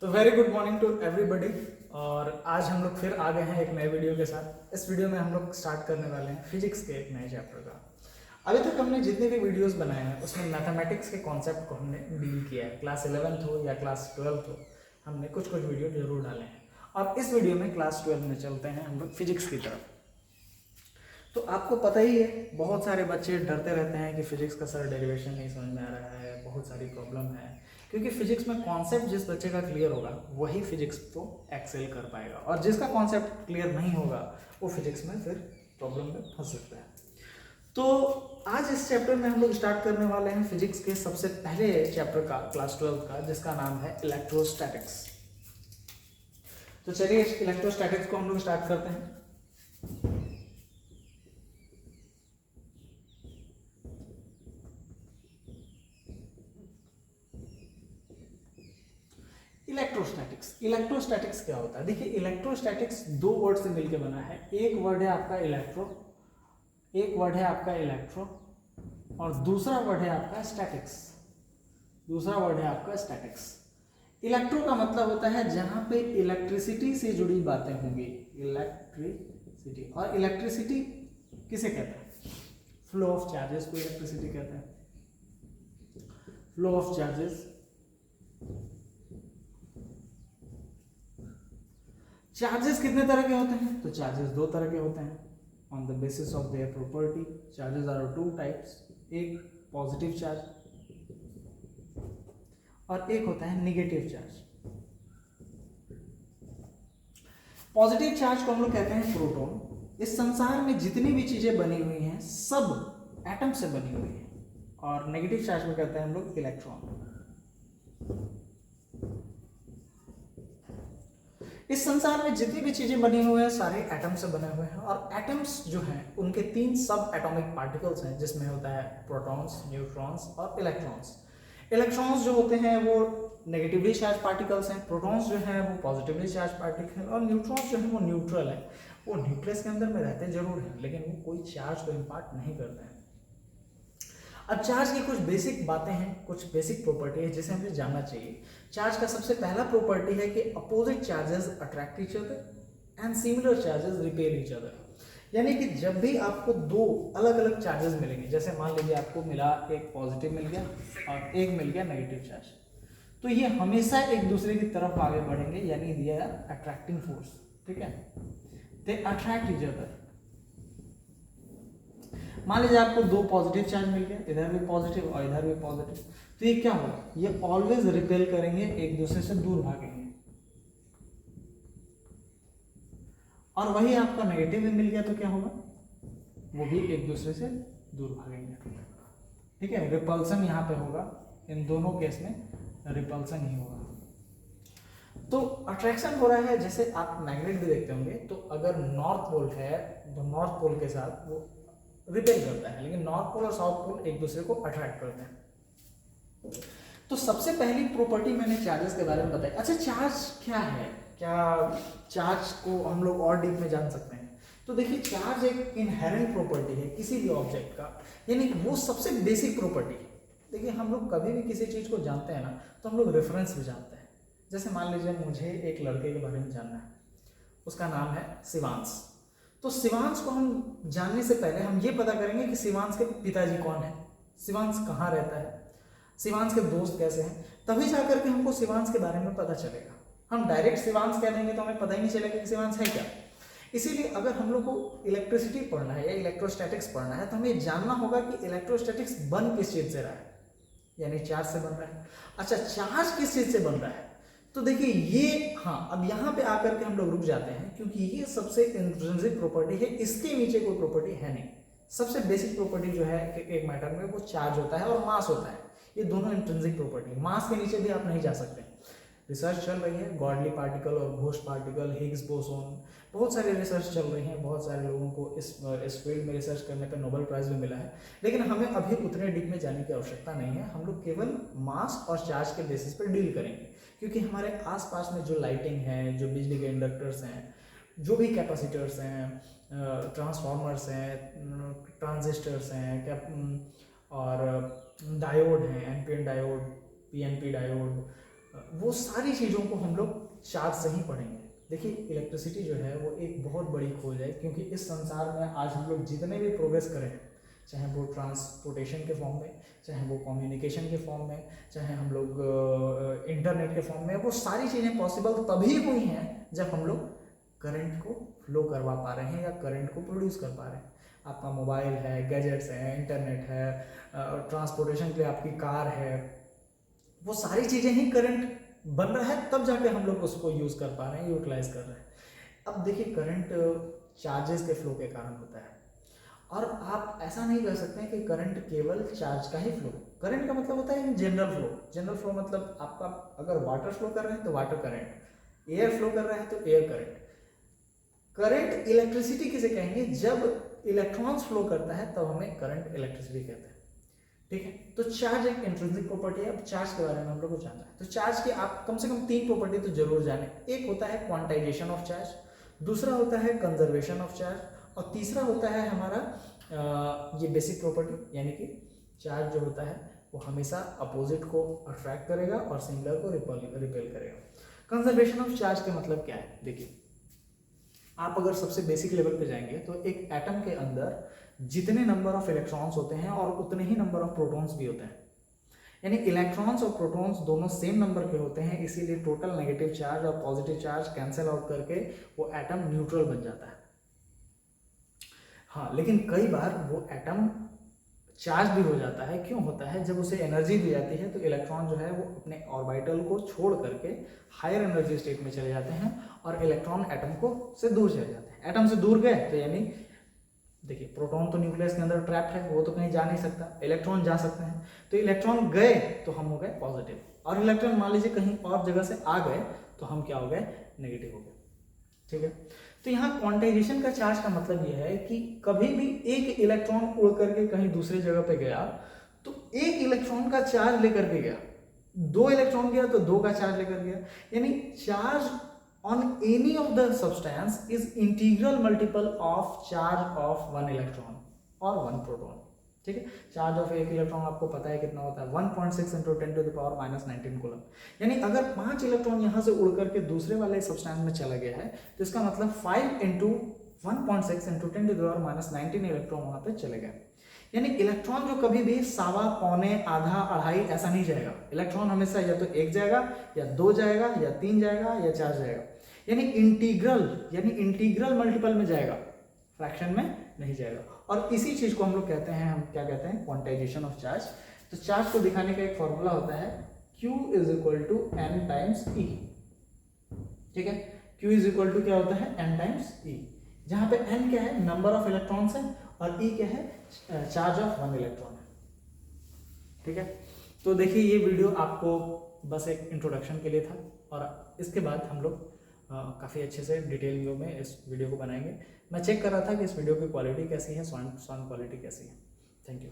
तो very good morning to everybody. और आज हम लोग फिर आ गए हैं एक नए वीडियो के साथ। इस वीडियो में हम लोग स्टार्ट करने वाले हैं फिजिक्स के एक नए चैप्टर का। अभी तक हमने जितने भी वीडियोस बनाए हैं उसमें मैथमेटिक्स के कॉन्सेप्ट को हमने डील किया है। क्लास 11th हो या क्लास 12th हो, हमने कुछ कुछ वीडियो जरूर डाले हैं। और इस वीडियो में क्लास 12 में चलते हैं हम लोग फिजिक्स की तरफ। तो आपको पता ही है, बहुत सारे बच्चे डरते रहते हैं कि फिजिक्स का सर डेरिवेशन नहीं समझ में आ रहा है, बहुत सारी प्रॉब्लम है। क्योंकि फिजिक्स में कॉन्सेप्ट जिस बच्चे का क्लियर होगा वही फिजिक्स को एक्सेल कर पाएगा, और जिसका कॉन्सेप्ट क्लियर नहीं होगा वो फिजिक्स में फिर प्रॉब्लम में फंस सकता है। तो आज इस चैप्टर में हम लोग स्टार्ट करने वाले हैं फिजिक्स के सबसे पहले चैप्टर का, क्लास 12 का, जिसका नाम है इलेक्ट्रोस्टैटिक्स। तो चलिए इलेक्ट्रोस्टैटिक्स को हम लोग स्टार्ट करते हैं। इलेक्ट्रोस्टैटिक्स क्या होता है? देखिए, इलेक्ट्रोस्टैटिक्स दो वर्ड से मिलकर बना है। एक वर्ड है आपका इलेक्ट्रो, और दूसरा वर्ड है आपका स्टैटिक्स। इलेक्ट्रो का मतलब होता है जहां पे इलेक्ट्रिसिटी से जुड़ी बातें होंगी, इलेक्ट्रिसिटी। और इलेक्ट्रिसिटी किसे कहते हैं? फ्लो ऑफ चार्जेस को इलेक्ट्रिसिटी कहते हैं। फ्लो ऑफ चार्जेस कितने तरह के होते हैं? तो चार्जेस दो तरह के होते हैं। On the basis of their property, charges are two types. एक पॉजिटिव चार्ज और एक होता है नेगेटिव चार्ज। पॉजिटिव चार्ज को हम लोग कहते हैं प्रोटॉन। इस संसार में जितनी भी चीजें बनी हुई हैं सब एटम से बनी हुई हैं। और नेगेटिव चार्ज को कहते हैं हम लोग इलेक्ट्रॉन। इस संसार में जितनी भी चीजें बनी हुई हैं सारे एटम से बने हुए हैं। और एटम्स जो हैं उनके 3 सब एटॉमिक पार्टिकल्स हैं, जिसमें होता है प्रोटॉन्स, न्यूट्रॉन्स और इलेक्ट्रॉन्स। इलेक्ट्रॉन्स जो होते हैं वो नेगेटिवली चार्ज पार्टिकल्स हैं, प्रोटॉन्स जो हैं वो पॉजिटिवली चार्ज पार्टिकल हैं, और न्यूट्रॉन्स जो हैं वो न्यूट्रल है। वो न्यूक्लियस के अंदर में रहते जरूर हैं लेकिन वो कोई चार्ज को इम्पार्ट नहीं करते हैं। अब चार्ज की कुछ बेसिक बातें हैं, कुछ बेसिक प्रॉपर्टी है जिसे हमें जानना चाहिए। चार्ज का सबसे पहला प्रॉपर्टी है कि opposite charges attract each other and similar charges repel each other. यानी कि जब भी आपको दो अलग अलग चार्जेस मिलेंगे, जैसे मान लीजिए आपको मिला एक पॉजिटिव मिल गया और एक मिल गया नेगेटिव चार्ज, तो ये हमेशा एक दूसरे की तरफ आगे बढ़ेंगे, यानी दिया अट्रैक्टिंग फोर्स। ठीक है, दे अट्रैक्ट ईच अदर। मान लीजिए आपको दो पॉजिटिव चार्ज मिल गया, इधर भी पॉजिटिव और इधर भी पॉजिटिव, तो ये क्या होगा? ये ऑलवेज रिपेल करेंगे, एक दूसरे से दूर भागेंगे। और वही आपका नेगेटिव भी मिल गया तो क्या होगा? वो भी एक दूसरे से दूर भागेंगे। ठीक है, रिपल्सन यहाँ पे होगा, इन दोनों केस में रिपल्सन ही होगा। तो अट्रैक्शन हो रहा है, जैसे आप मैग्नेट भी देखते होंगे, तो अगर नॉर्थ पोल है तो नॉर्थ पोल के साथ वो रिपेल करता है, लेकिन नॉर्थ पोल और साउथ पोल एक दूसरे को अट्रैक्ट करते हैं। तो सबसे पहली प्रॉपर्टी मैंने चार्जेस के बारे में बताई। अच्छा, चार्ज क्या है? क्या चार्ज को हम लोग और डीप में जान सकते हैं? तो देखिए, चार्ज एक इनहेरेंट प्रॉपर्टी है किसी भी ऑब्जेक्ट का, यानी वो सबसे बेसिक प्रॉपर्टी है। देखिए, हम लोग कभी भी किसी चीज को जानते हैं ना, तो हम लोग रेफरेंस भी जानते हैं। जैसे मान लीजिए मुझे एक लड़के के बारे में जानना है, उसका नाम है शिवांश। तो शिवांश को हम जानने से पहले हम ये पता करेंगे कि शिवांश के पिताजी कौन है, शिवांश कहाँ रहता है, शिवांश के दोस्त कैसे हैं, तभी जाकर के हमको शिवांश के बारे में पता चलेगा। हम डायरेक्ट शिवांश कह देंगे तो हमें पता ही नहीं चलेगा कि शिवांश है क्या। इसीलिए अगर हम लोग को इलेक्ट्रिसिटी पढ़ना है या इलेक्ट्रोस्टैटिक्स पढ़ना है तो हमें जानना होगा कि इलेक्ट्रोस्टैटिक्स बन किस चीज से रहा है, यानी चार्ज से बन रहा है। अच्छा, चार्ज किस चीज से बन रहा है? तो देखिए ये, हाँ, अब यहाँ पे आकर के हम लोग रुक जाते हैं, क्योंकि ये सबसे इंट्रिंसिक प्रॉपर्टी है, इसके नीचे कोई प्रॉपर्टी है नहीं। सबसे बेसिक प्रॉपर्टी जो है एक मैटर में, वो चार्ज होता है और मास होता है। ये दोनों इंट्रिंसिक प्रॉपर्टी, मास के नीचे भी आप नहीं जा सकते। रिसर्च चल रही है, गॉडली पार्टिकल और घोस्ट पार्टिकल, हिग्स बोसोन, बहुत सारे रिसर्च चल रही हैं। बहुत सारे लोगों को इस फील्ड में रिसर्च करने पर नोबेल प्राइज भी मिला है। लेकिन हमें अभी उतने डीप में जाने की आवश्यकता नहीं है। हम लोग केवल मास और चार्ज के बेसिस पर डील करेंगे, क्योंकि हमारे आसपास में जो लाइटिंग है, जो बिजली के इंडक्टर्स हैं, जो भी कैपेसिटर्स हैं, ट्रांसफार्मर्स हैं, ट्रांजिस्टर्स हैं, और डायोड हैं, एनपीएन डायोड, पीएनपी डायोड, वो सारी चीज़ों को हम लोग चार्ज से ही पढ़ेंगे। देखिए इलेक्ट्रिसिटी जो है वो एक बहुत बड़ी खोज है, क्योंकि इस संसार में आज हम लोग जितने भी प्रोग्रेस करें, चाहे वो ट्रांसपोर्टेशन के फॉर्म में, चाहे वो कम्युनिकेशन के फॉर्म में, चाहे हम लोग इंटरनेट के फॉर्म में, वो सारी चीज़ें पॉसिबल तभी हुई हैं जब हम लोग करंट को फ्लो करवा पा रहे हैं या करंट को प्रोड्यूस कर पा रहे हैं। आपका मोबाइल है, गैजेट्स हैं, इंटरनेट है, ट्रांसपोर्टेशन के लिए आपकी कार है, वो सारी चीज़ें ही करंट बन रहा है, तब जाके हम लोग उसको यूज़ कर पा रहे हैं, यूटिलाइज कर रहे हैं। अब देखिए करंट चार्जेस के फ्लो के कारण होता है, और आप ऐसा नहीं कर सकते हैं कि करंट केवल चार्ज का ही फ्लो। करंट का मतलब होता है जनरल फ्लो। जनरल फ्लो मतलब आपका अगर वाटर फ्लो कर रहे हैं तो वाटर करंट, एयर फ्लो कर रहे हैं तो एयर करंट। करंट इलेक्ट्रिसिटी किसे कहेंगे? जब इलेक्ट्रॉन्स फ्लो करता है तब हमें करंट इलेक्ट्रिसिटी कहते हैं। ठीक है, तो चार्ज एक इंट्रिंसिक प्रॉपर्टी है। अब चार्ज के बारे में हम लोग को जानना है, तो चार्ज की आप कम से कम 3 प्रॉपर्टी तो जरूर जाने। एक होता है क्वांटाइजेशन ऑफ चार्ज, दूसरा होता है कंजर्वेशन ऑफ चार्ज, और तीसरा होता है हमारा ये बेसिक प्रॉपर्टी, यानी कि चार्ज जो होता है वो हमेशा अपोजिट को अट्रैक्ट करेगा और सिमिलर को रिपेल करेगा। कंजर्वेशन ऑफ चार्ज का मतलब क्या है? देखिए आप अगर सबसे बेसिक लेवल पे जाएंगे तो एक एटम के अंदर जितने नंबर ऑफ इलेक्ट्रॉन्स होते हैं और उतने ही नंबर ऑफ प्रोटॉन्स भी होते हैं, यानी इलेक्ट्रॉन्स और प्रोटॉन्स दोनों सेम नंबर के होते हैं, इसीलिए टोटल नेगेटिव चार्ज और पॉजिटिव चार्ज कैंसिल आउट करके वो एटम न्यूट्रल बन जाता है। हाँ, लेकिन कई बार वो एटम चार्ज भी हो जाता है। क्यों होता है? जब उसे एनर्जी दी जाती है तो इलेक्ट्रॉन जो है वो अपने ऑर्बिटल को छोड़ करके हायर एनर्जी स्टेट में चले जाते हैं और इलेक्ट्रॉन एटम को से दूर चले जाते हैं। एटम से दूर गए तो यानी देखिए प्रोटॉन तो न्यूक्लियस के अंदर ट्रैप्ड है, वो तो कहीं जा नहीं सकता, इलेक्ट्रॉन जा सकते हैं। तो इलेक्ट्रॉन गए तो हम हो गए पॉजिटिव, और इलेक्ट्रॉन मान लीजिए कहीं और जगह से आ गए तो हम क्या हो गए? नेगेटिव हो गए। ठीक है, तो यहाँ क्वांटाइजेशन का चार्ज का मतलब यह है कि कभी भी एक इलेक्ट्रॉन उड़ करके कहीं दूसरी जगह पे गया तो एक इलेक्ट्रॉन का चार्ज लेकर के गया, 2 इलेक्ट्रॉन गया तो 2 का चार्ज लेकर गया, यानी charge on any of the substance is integral multiple of charge of 1 electron or 1 proton। ठीक है, चार्ज ऑफ एक इलेक्ट्रॉन आपको पता है कितना होता है? 1.6 × 10⁻⁻19 कूलम। यानी अगर 5 इलेक्ट्रॉन यहाँ से उड़ करके दूसरे वाले सब्सटेंस में चला गया है तो इसका मतलब 5 × 1.6 × 10⁻19 इलेक्ट्रॉन वहां पे चले गए। यानी इलेक्ट्रॉन जो कभी भी सवा, पौने, आधा, अढ़ाई ऐसा नहीं जाएगा। इलेक्ट्रॉन हमेशा या तो 1 जाएगा या 2 जाएगा या 3 जाएगा या 4 जाएगा, यानी इंटीग्रल मल्टीपल में जाएगा, फ्रैक्शन में नहीं जाएगा। और इसी चीज को हम लोग कहते हैं, हम क्या कहते हैं? Quantization of charge. तो चार्ज को दिखाने का एक फॉर्मूला होता है Q = n टाइम्स E। ठीक है, Q = क्या होता है? n टाइम्स E, जहां पे n क्या है? नंबर ऑफ इलेक्ट्रॉन्स है, और E क्या है? चार्ज ऑफ 1 इलेक्ट्रॉन है। ठीक है, तो देखिए ये वीडियो आपको बस एक इंट्रोडक्शन के लिए था, और इसके बाद हम लोग काफ़ी अच्छे से डिटेल में इस वीडियो को बनाएंगे। मैं चेक कर रहा था कि इस वीडियो की क्वालिटी कैसी है, साउंड क्वालिटी कैसी है। Thank you.